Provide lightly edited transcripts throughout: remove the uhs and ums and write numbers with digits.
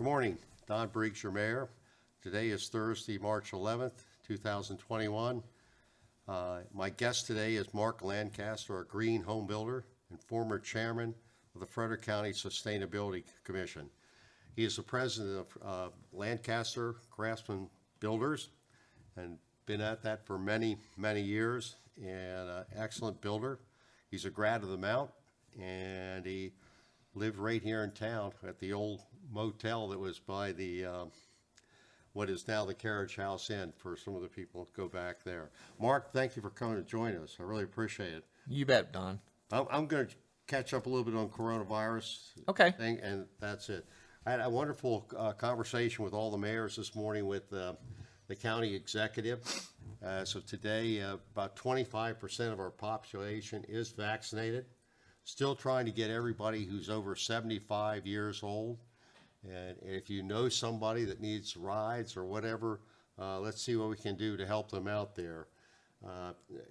Good morning. Don Briggs, your mayor. Today is Thursday, March 11th, 2021. My guest today is Mark Lancaster, a green home builder and former chairman of the Frederick County Sustainability Commission. He is the president of Lancaster Craftsmen Builders and been at that for many, many years, and an excellent builder. He's a grad of the Mount, and he lived right here in town at the old motel that was by the what is now the Carriage House Inn, for some of the people that go back there. Mark, thank you for coming to join us. I really appreciate it. You bet, Don. I'm going to catch up a little bit on coronavirus Okay. thing, and that's it. I had a wonderful conversation with all the mayors this morning with the county executive. So today, about 25% of our population is vaccinated. Still trying to get everybody who's over 75 years old. And if you know somebody that needs rides or whatever, let's see what we can do to help them out there.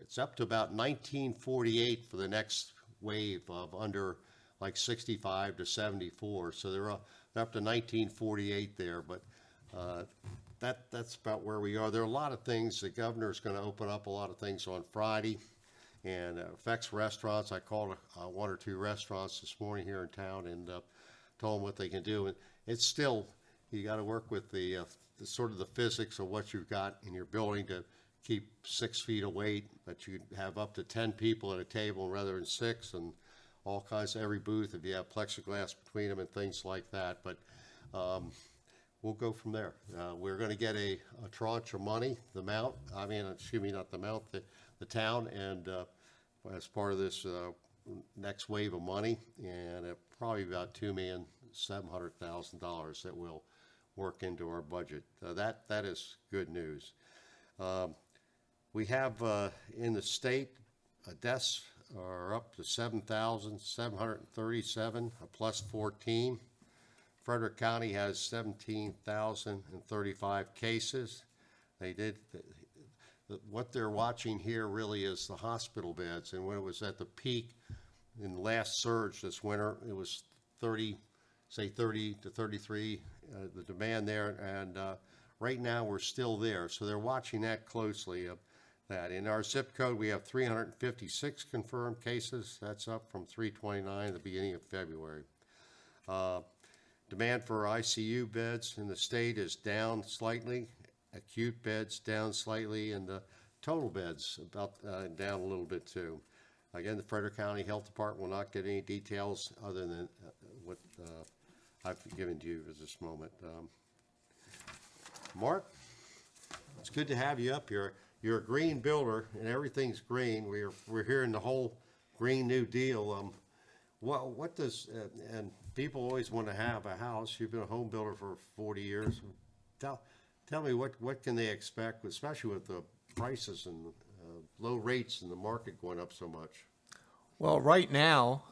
It's up to about 1948 for the next wave of under like 65 to 74. So they're up to 1948 there, but that's about where we are. There are a lot of things. The governor's going to open up a lot of things on Friday, and affects restaurants. I called one or two restaurants this morning here in town and told them what they can do. And it's still, you got to work with the sort of the physics of what you've got in your building to keep 6 feet of weight, but you have up to 10 people at a table rather than 6, and all kinds of every booth if you have plexiglass between them and things like that. But we'll go from there. We're going to get a tranche of money, the town, and as part of this next wave of money, and probably about $2,700,000 that will work into our budget. That is good news. We have in the state, deaths are up to 7,737, a plus 14. Frederick County has 17,035 cases. What they're watching here really is the hospital beds, and when it was at the peak in the last surge this winter, it was 30 to 33, the demand there, and right now we're still there, so they're watching that closely. That in our zip code, we have 356 confirmed cases. That's up from 329 at the beginning of February. Demand for ICU beds in the state is down slightly. Acute beds down slightly, and the total beds about down a little bit too. Again, the Frederick County Health Department will not get any details other than what I've given to you at this moment. Mark, it's good to have you up here. You're a green builder, and everything's green. We're hearing the whole Green New Deal. What does and people always want to have a house. You've been a home builder for 40 years. Tell me what can they expect, especially with the prices and low rates and the market going up so much. Well, right now,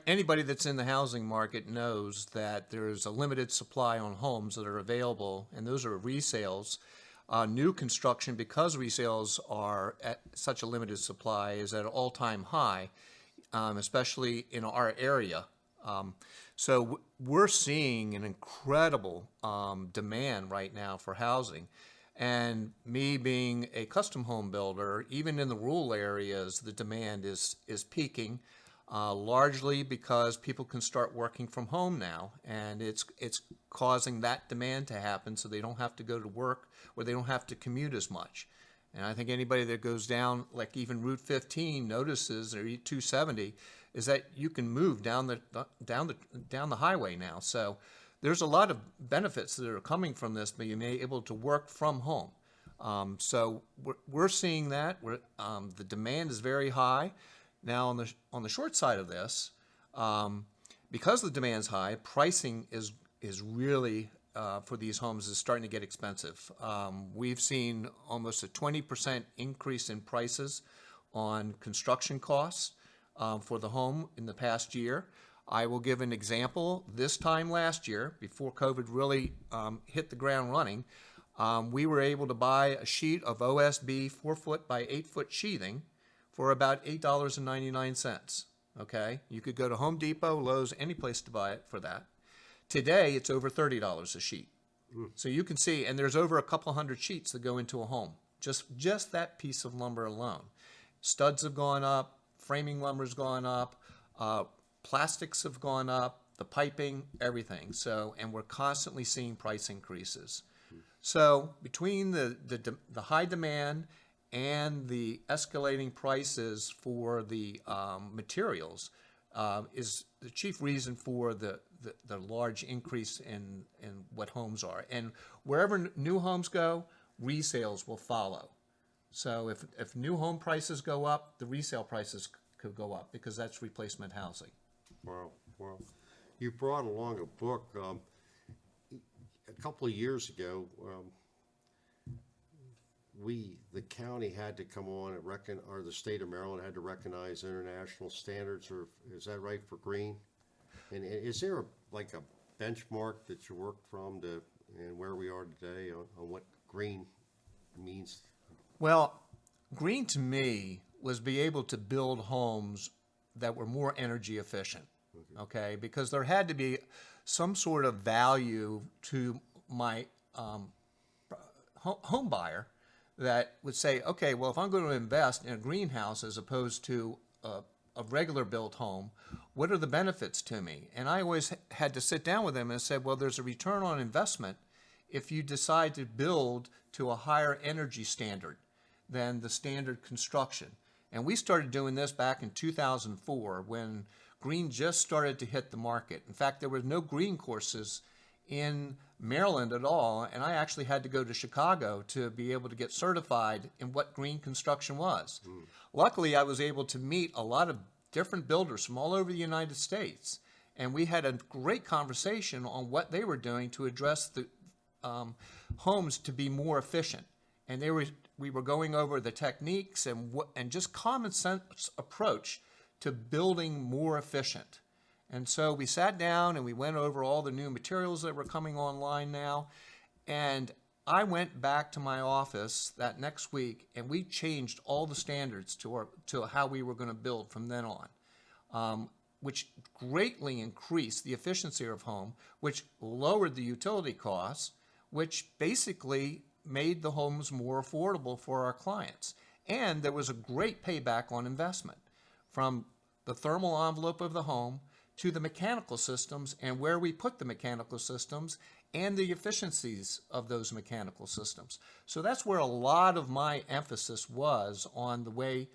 anybody that's in the housing market knows that there's a limited supply on homes that are available, and those are resales. New construction, because resales are at such a limited supply, is at an all-time high, especially in our area. So we're seeing an incredible demand right now for housing. And me being a custom home builder, even in the rural areas, the demand is peaking, largely because people can start working from home now, and it's causing that demand to happen, so they don't have to go to work or they don't have to commute as much. And I think anybody that goes down, like even Route 15 notices, or 270, is that you can move down the highway now. So there's a lot of benefits that are coming from this, being able to work from home. So we're seeing that. The demand is very high. Now on the short side of this, because the demand's high, pricing is really for these homes is starting to get expensive. We've seen almost a 20% increase in prices on construction costs for the home in the past year. I will give an example. This time last year, before COVID really hit the ground running, we were able to buy a sheet of OSB 4-foot by 8-foot sheathing for about $8.99. okay? You could go to Home Depot, Lowe's, any place to buy it for that. Today, it's over $30 a sheet. So you can see, and there's over a couple hundred sheets that go into a home. Just that piece of lumber alone. Studs have gone up, framing lumber's gone up, plastics have gone up, the piping, everything. So, and we're constantly seeing price increases. So between the high demand and the escalating prices for the materials is the chief reason for the large increase in what homes are. And wherever new homes go, resales will follow. So if new home prices go up, the resale prices could go up because that's replacement housing. Wow, wow. You brought along a book, a couple of years ago. The county had to come on and or the state of Maryland had to recognize international standards, or is that right, for green? And is there like a benchmark that you work from and where we are today on what green means? Well, green to me was be able to build homes that were more energy efficient, okay? Because there had to be some sort of value to my home buyer that would say, okay, well, if I'm going to invest in a greenhouse as opposed to a regular built home, what are the benefits to me? And I always had to sit down with them and said, well, there's a return on investment if you decide to build to a higher energy standard than the standard construction. And we started doing this back in 2004 when green just started to hit the market. In fact, there were no green courses in Maryland at all, and I actually had to go to Chicago to be able to get certified in what green construction was. Luckily, I was able to meet a lot of different builders from all over the United States, and we had a great conversation on what they were doing to address the homes to be more efficient. And we were going over the techniques and just common sense approach to building more efficient. And so we sat down and we went over all the new materials that were coming online now. And I went back to my office that next week and we changed all the standards to how we were going to build from then on, which greatly increased the efficiency of home, which lowered the utility costs, which basically made the homes more affordable for our clients. And there was a great payback on investment from the thermal envelope of the home to the mechanical systems and where we put the mechanical systems and the efficiencies of those mechanical systems. So that's where a lot of my emphasis was on the way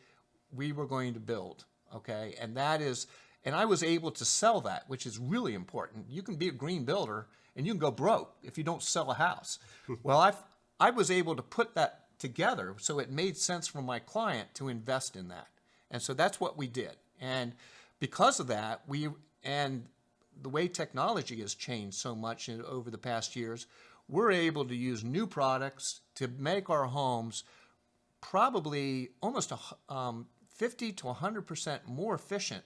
we were going to build, okay? And I was able to sell that, which is really important. You can be a green builder and you can go broke if you don't sell a house. Well, I was able to put that together so it made sense for my client to invest in that. And so that's what we did. And because of that, and the way technology has changed so much over the past years, we're able to use new products to make our homes probably almost 50 to 100% more efficient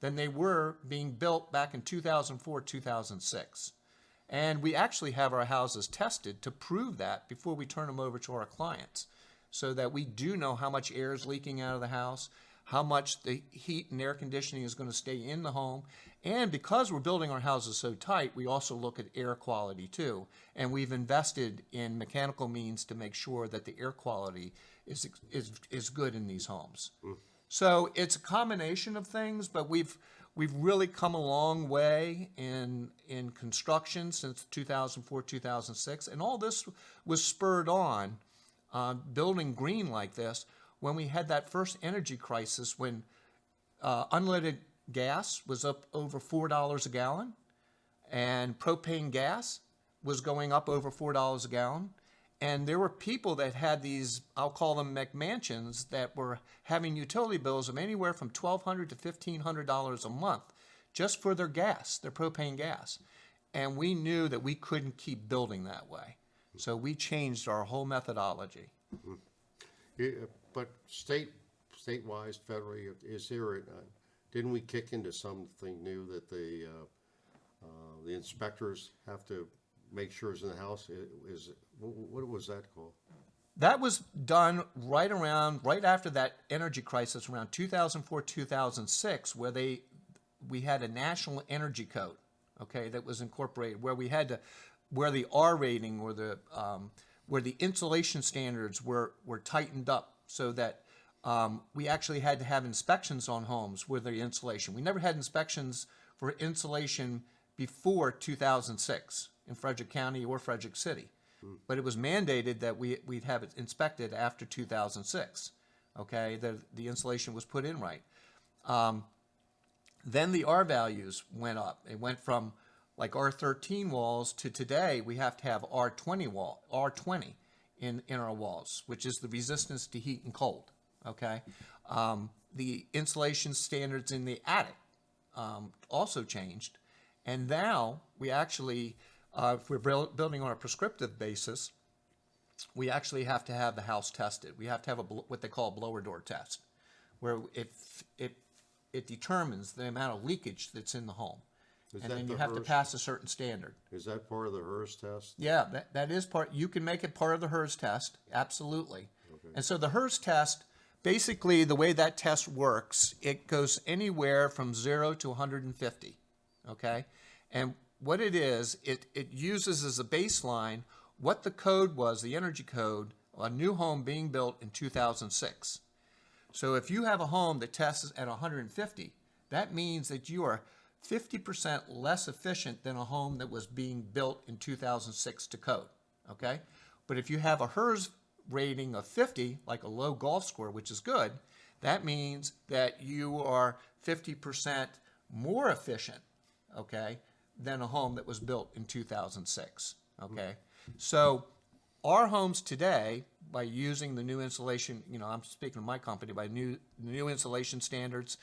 than they were being built back in 2004, 2006. And we actually have our houses tested to prove that before we turn them over to our clients, so that we do know how much air is leaking out of the house, how much the heat and air conditioning is going to stay in the home. And because we're building our houses so tight, we also look at air quality too. And we've invested in mechanical means to make sure that the air quality is good in these homes. So it's a combination of things, but we've really come a long way in construction since 2004, 2006. And all this was spurred on building green like this when we had that first energy crisis, when unleaded gas was up over $4 a gallon and propane gas was going up over $4 a gallon. And there were people that had these, I'll call them McMansions, that were having utility bills of anywhere from $1,200 to $1,500 a month just for their gas, their propane gas. And we knew that we couldn't keep building that way. So we changed our whole methodology. Yeah, but state-wise, federally, is there, didn't we kick into something new that the inspectors have to make sure is in the house? What was that called? That was done right after that energy crisis, around 2004, 2006, where we had a national energy code, okay, that was incorporated, where where the R rating or where the insulation standards were tightened up, so that we actually had to have inspections on homes with the insulation. We never had inspections for insulation before 2006 in Frederick County or Frederick City. But it was mandated that we'd have it inspected after 2006. Okay, the insulation was put in right. Then the R values went up. It went from like R13 walls to today we have to have R20 in our walls, which is the resistance to heat and cold. Okay, the insulation standards in the attic also changed, and now we actually, if we're building on a prescriptive basis, we actually have to have the house tested. We have to have what they call a blower door test, where it determines the amount of leakage that's in the home, and then you have to pass a certain standard. Is that part of the HERS test? Yeah, that is part. You can make it part of the HERS test, absolutely. Okay. And so the HERS test, basically the way that test works, it goes anywhere from 0 to 150. Okay, and what it is, it uses as a baseline what the code was, the energy code, a new home being built in 2006. So if you have a home that tests at 150, that means that you are 50% less efficient than a home that was being built in 2006 to code, okay? But if you have a HERS rating of 50, like a low golf score, which is good, that means that you are 50% more efficient, okay, than a home that was built in 2006, okay? So our homes today, by using the new insulation, I'm speaking of my company, by new insulation standards,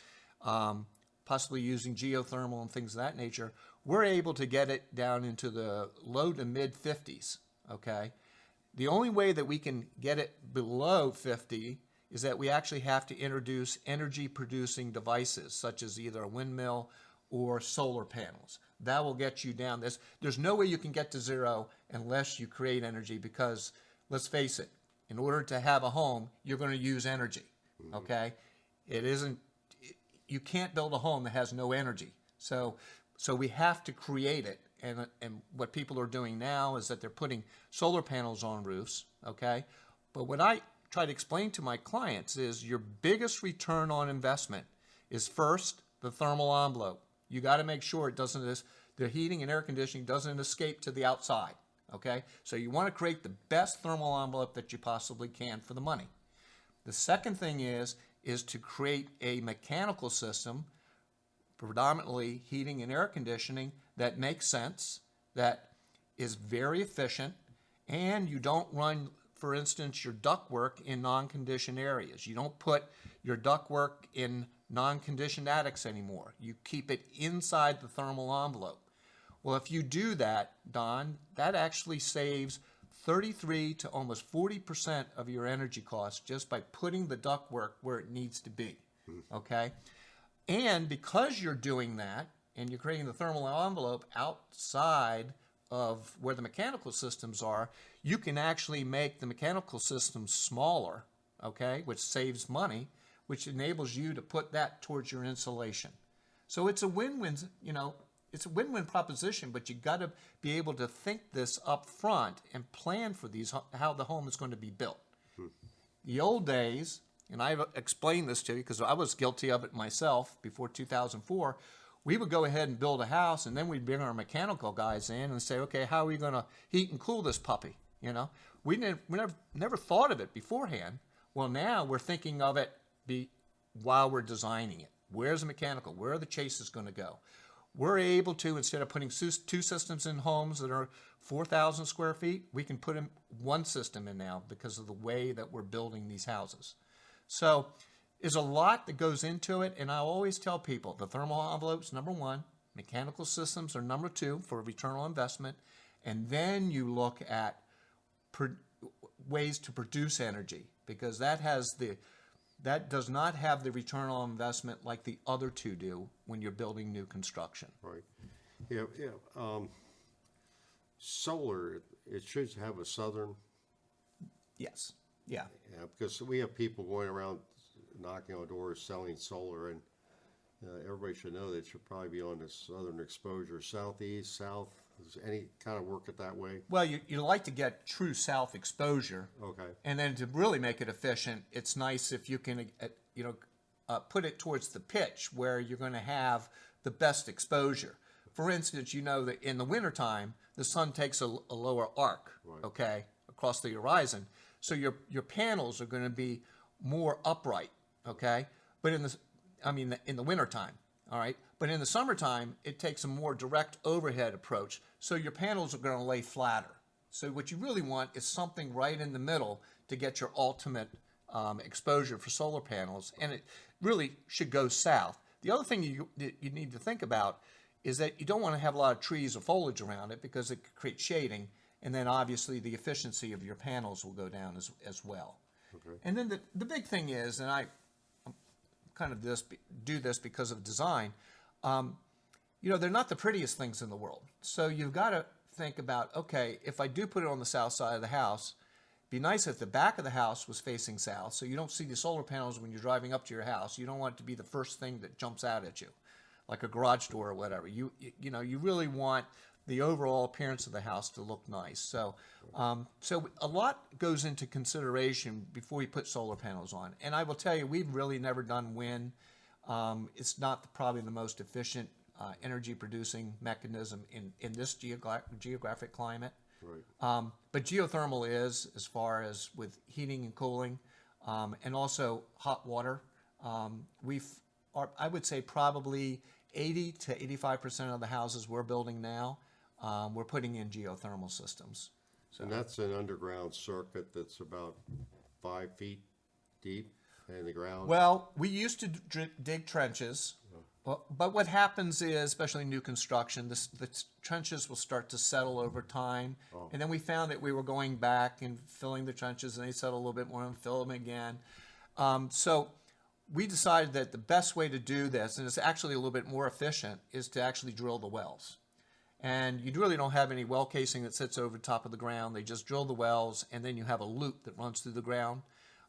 possibly using geothermal and things of that nature, we're able to get it down into the low to mid 50s, okay? The only way that we can get it below 50 is that we actually have to introduce energy producing devices, such as either a windmill or solar panels. That will get you down. There's no way you can get to 0 unless you create energy, because let's face it, in order to have a home, you're going to use energy, okay? You can't build a home that has no energy. So we have to create it. And what people are doing now is that they're putting solar panels on roofs, okay? But what I try to explain to my clients is your biggest return on investment is, first, the thermal envelope. You got to make sure the heating and air conditioning doesn't escape to the outside, okay? So you want to create the best thermal envelope that you possibly can for the money. The second thing is to create a mechanical system, predominantly heating and air conditioning, that makes sense, that is very efficient, and you don't run, for instance, your ductwork in non-conditioned areas. You don't put your ductwork in non-conditioned attics anymore. You keep it inside the thermal envelope. Well, if you do that, Don, that actually saves 33 to almost 40% of your energy costs just by putting the ductwork where it needs to be, okay? And because you're doing that, and you're creating the thermal envelope outside of where the mechanical systems are, you can actually make the mechanical systems smaller, okay, which saves money, which enables you to put that towards your insulation. So it's a win-win, it's a win-win proposition, but you got to be able to think this up front and plan for how the home is going to be built. The old days, and I've explained this to you because I was guilty of it myself before 2004, we would go ahead and build a house, and then we'd bring our mechanical guys in and say, okay, how are we going to heat and cool this puppy? We never thought of it beforehand. Well, now we're thinking of it while we're designing it. Where's the mechanical? Where are the chases going to go? We're able to, instead of putting two systems in homes that are 4,000 square feet, we can put one system in now because of the way that we're building these houses. So there's a lot that goes into it, and I always tell people the thermal envelope's number one, mechanical systems are number two for return on investment, and then you look at ways to produce energy, because that does not have the return on investment like the other two do when you're building new construction. Right. Yeah. Solar, it should have a southern. Yes. Yeah. Yeah, because we have people going around knocking on doors selling solar, and everybody should know that it should probably be on the southern exposure, southeast, south. Does any kind of work it that way? Well, you like to get true south exposure. Okay. And then to really make it efficient, it's nice if you can, put it towards the pitch where you're going to have the best exposure. For instance, you know that in the wintertime, the sun takes a lower arc, Right. okay, across the horizon. So your panels are going to be more upright, okay? But in the wintertime, all right? But in the summertime, it takes a more direct overhead approach. So your panels are going to lay flatter. So what you really want is something right in the middle to get your ultimate exposure for solar panels, and it really should go south. The other thing you need to think about is that you don't want to have a lot of trees or foliage around it because it could create shading, and then obviously the efficiency of your panels will go down as well. Okay. And then the big thing is, and I kind of do this because of design, they're not the prettiest things in the world. So you've got to think about, okay, if I do put it on the south side of the house, be nice if the back of the house was facing south, so you don't see the solar panels when you're driving up to your house. You don't want it to be the first thing that jumps out at you, like a garage door or whatever. You really want the overall appearance of the house to look nice. So a lot goes into consideration before you put solar panels on. And I will tell you, we've really never done wind. It's not probably the most efficient energy producing mechanism in this geographic climate. Right. But geothermal is, as far as with heating and cooling, and also hot water. I would say probably 80 to 85% of the houses we're building now, we're putting in geothermal systems. And that's an underground circuit that's about 5 feet deep in the ground. Well, we used to dig trenches, but what happens is, especially new construction, the trenches will start to settle over time. Oh. And then we found that we were going back and filling the trenches, and they settle a little bit more and fill them again. So we decided that the best way to do this, and it's actually a little bit more efficient, is to actually drill the wells. And you really don't have any well casing that sits over top of the ground. They just drill the wells, and then you have a loop that runs through the ground.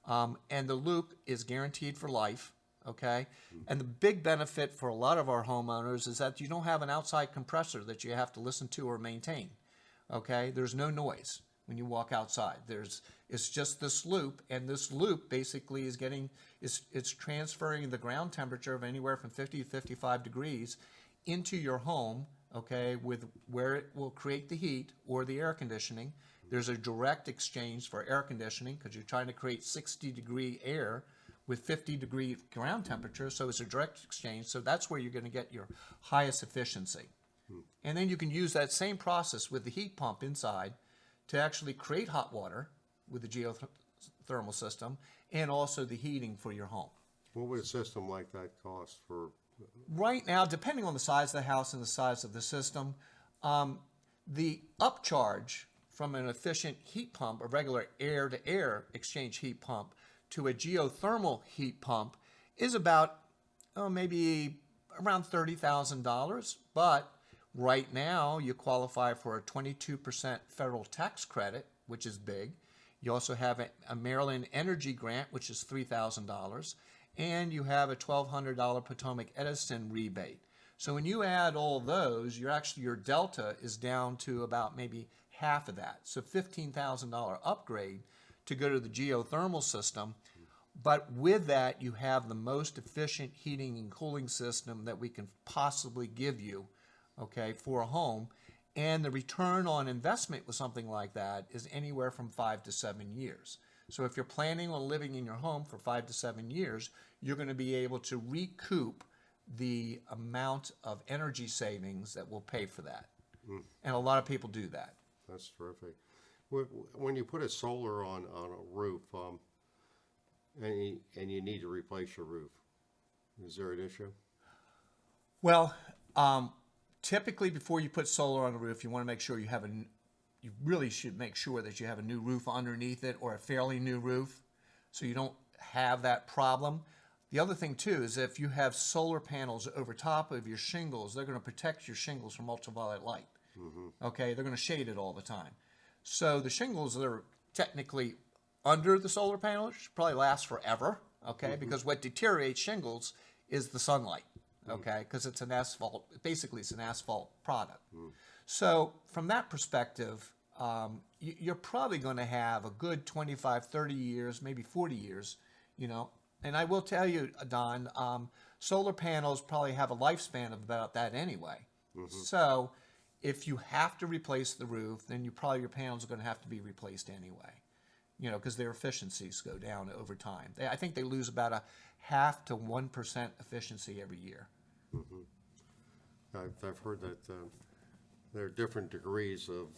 And the loop is guaranteed for life, okay? And the big benefit for a lot of our homeowners is that you don't have an outside compressor that you have to listen to or maintain, okay? There's no noise when you walk outside. It's just this loop, and this loop basically it's transferring the ground temperature of anywhere from 50 to 55 degrees into your home, okay, with where it will create the heat or the air conditioning. There's a direct exchange for air conditioning because you're trying to create 60-degree air with 50-degree ground temperature, so it's a direct exchange. So that's where you're going to get your highest efficiency. And then you can use that same process with the heat pump inside to actually create hot water with the geothermal system and also the heating for your home. What would a system like that cost for? Right now, depending on the size of the house and the size of the system, the upcharge from an efficient heat pump, a regular air-to-air exchange heat pump, to a geothermal heat pump is about maybe around $30,000. But right now, you qualify for a 22% federal tax credit, which is big. You also have a Maryland Energy Grant, which is $3,000. And you have a $1,200 Potomac Edison rebate. So when you add all those, your delta is down to about maybe half of that. So $15,000 upgrade to go to the geothermal system. But with that, you have the most efficient heating and cooling system that we can possibly give you, okay, for a home. And the return on investment with something like that is anywhere from 5 to 7 years. So if you're planning on living in your home for 5 to 7 years, you're going to be able to recoup the amount of energy savings that will pay for that. And a lot of people do that. That's terrific. When you put a solar on a roof, and you need to replace your roof, is there an issue? Well, typically before you put solar on a roof, you want to make sure you really should make sure that you have a new roof underneath it or a fairly new roof so you don't have that problem. The other thing too is if you have solar panels over top of your shingles, they're going to protect your shingles from ultraviolet light. Okay, they're going to shade it all the time. So the shingles are technically under the solar panel should probably last forever, okay? Because what deteriorates shingles is the sunlight, okay? Because it's an asphalt, basically it's an asphalt product. So from that perspective, you're probably going to have a good 25, 30 years, maybe 40 years, you know. And I will tell you, Don, solar panels probably have a lifespan of about that anyway. So if you have to replace the roof, then your panels are going to have to be replaced anyway, you know, because their efficiencies go down over time. I think they lose about a 0.5 to 1% efficiency every year. I've heard that there are different degrees of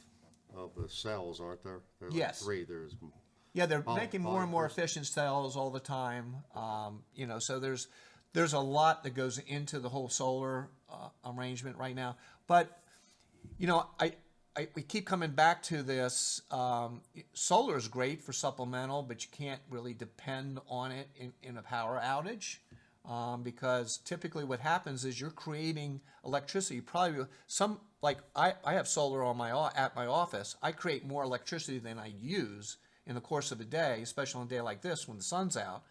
the cells, aren't there? There are like Yes. three. There's Yeah, they're making more and more polymers. efficient cells all the time. You know, so there's a lot that goes into the whole solar arrangement right now. But you know, we keep coming back to this. Solar is great for supplemental, but you can't really depend on it in a power outage. Because typically what happens is you're creating electricity. Probably I have solar on at my office. I create more electricity than I use in the course of a day, especially on a day like this when the sun's out.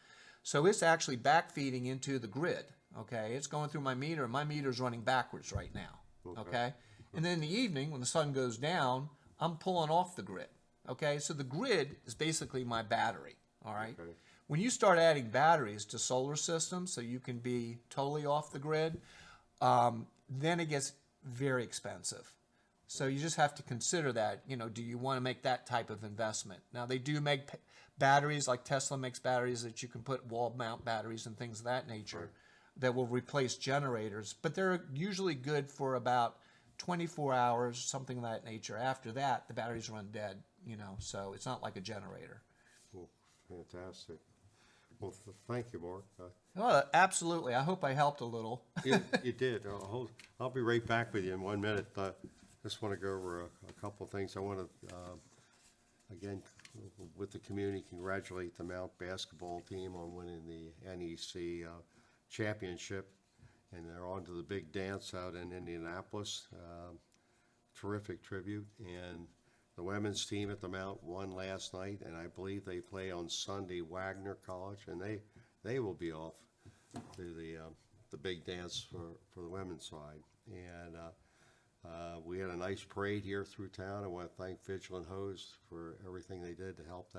So it's actually backfeeding into the grid. Okay, it's going through my meter. My meter's running backwards right now. Okay, and then in the evening when the sun goes down, I'm pulling off the grid. Okay, so the grid is basically my battery. All right. Okay. When you start adding batteries to solar systems so you can be totally off the grid, then it gets very expensive. So you just have to consider that, you know, do you want to make that type of investment? Now they do make batteries, like Tesla makes batteries that you can put wall mount batteries and things of that nature that will replace generators, but they're usually good for about 24 hours, something of that nature. After that, the batteries run dead, you know, so it's not like a generator. Cool. Fantastic. Well, thank you, Mark. Oh, absolutely. I hope I helped a little. You did. I'll be right back with you in 1 minute. Just want to go over a couple of things. I want to, again, with the community, congratulate the Mount basketball team on winning the NEC championship, and they're on to the big dance out in Indianapolis. Terrific tribute. And the women's team at the Mount won last night, and I believe they play on Sunday, Wagner College, and they will be off to the big dance for the women's side. And we had a nice parade here through town. I want to thank Vigilant Hose for everything they did to help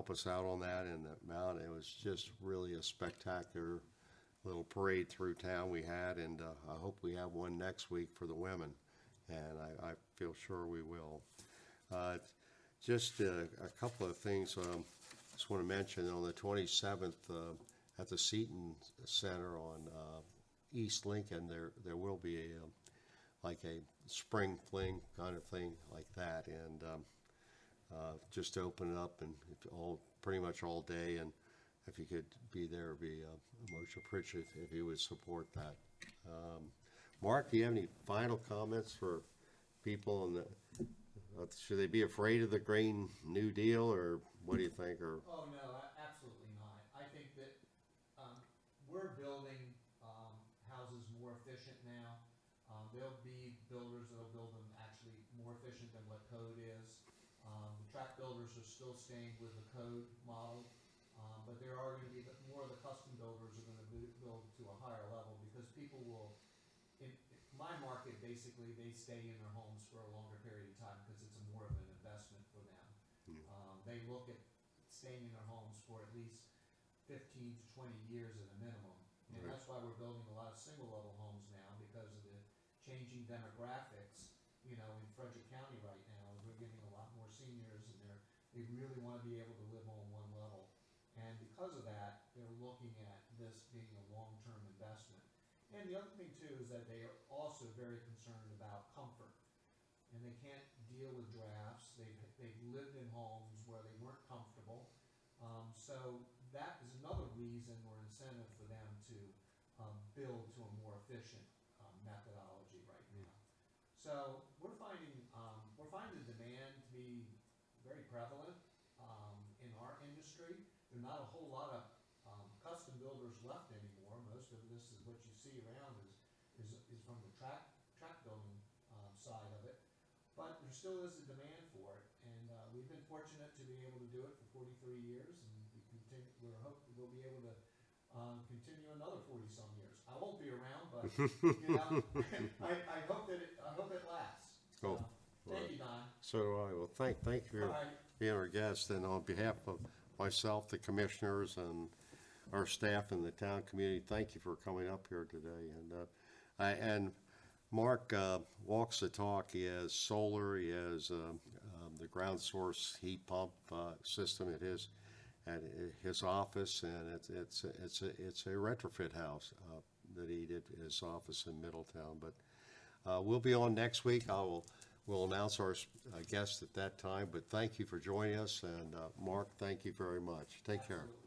us out on that and the Mount. It was just really a spectacular little parade through town we had, and I hope we have one next week for the women, and I feel sure we will. Just a couple of things. Just want to mention on the 27th at the Seton Center on East Lincoln, there will be like a spring fling kind of thing like that, and just to open it up and pretty much all day. And if you could be there, it'd be most appreciative if you would support that. Mark, do you have any final comments for people on the? Should they be afraid of the Green New Deal, or what do you think? Or Oh, no, absolutely not. I think that we're building houses more efficient now. There'll be builders that'll build them actually more efficient than what code is. The track builders are still staying with the code model, but there are going to be more of the custom builders are going to build to a higher level, because people will, in my market, basically, they stay in their homes for a longer period of time because it's more of an investment for them. They look at staying in their homes for at least 15 to 20 years at a minimum. And that's why we're building a lot of single level homes now, because of the changing demographics, you know, in Frederick County right now. We're getting a lot more seniors, and they really want to be able to live on one level. And because of that, they're looking at this being a long-term investment. And the other thing too is that they are also very concerned about comfort, and they can't deal with drafts. They've lived in homes where they weren't comfortable, so that is another reason or incentive for them to build to a more efficient methodology right now. So we're finding the demand to be very prevalent in our industry. There are not a whole lot of custom builders left anymore. Most of this is what you see around is from the track building side of it, but there still is a demand for it, and we've been fortunate to be able to do it for 43 years, and we're hoping we'll be able to continue another 40-some years. I won't be around, but I hope it lasts. Cool. Thank you, Don. So do I. Well, thank you for All right. being our guest, and on behalf of myself, the commissioners, and our staff and the town community, thank you for coming up here today. And Mark walks the talk. He has solar. He has the ground source heat pump system at his office, and it's a retrofit house that he did his office in Middletown. But we'll be on next week. We'll announce our guest at that time. But thank you for joining us, and Mark, thank you very much. Take care. Absolutely.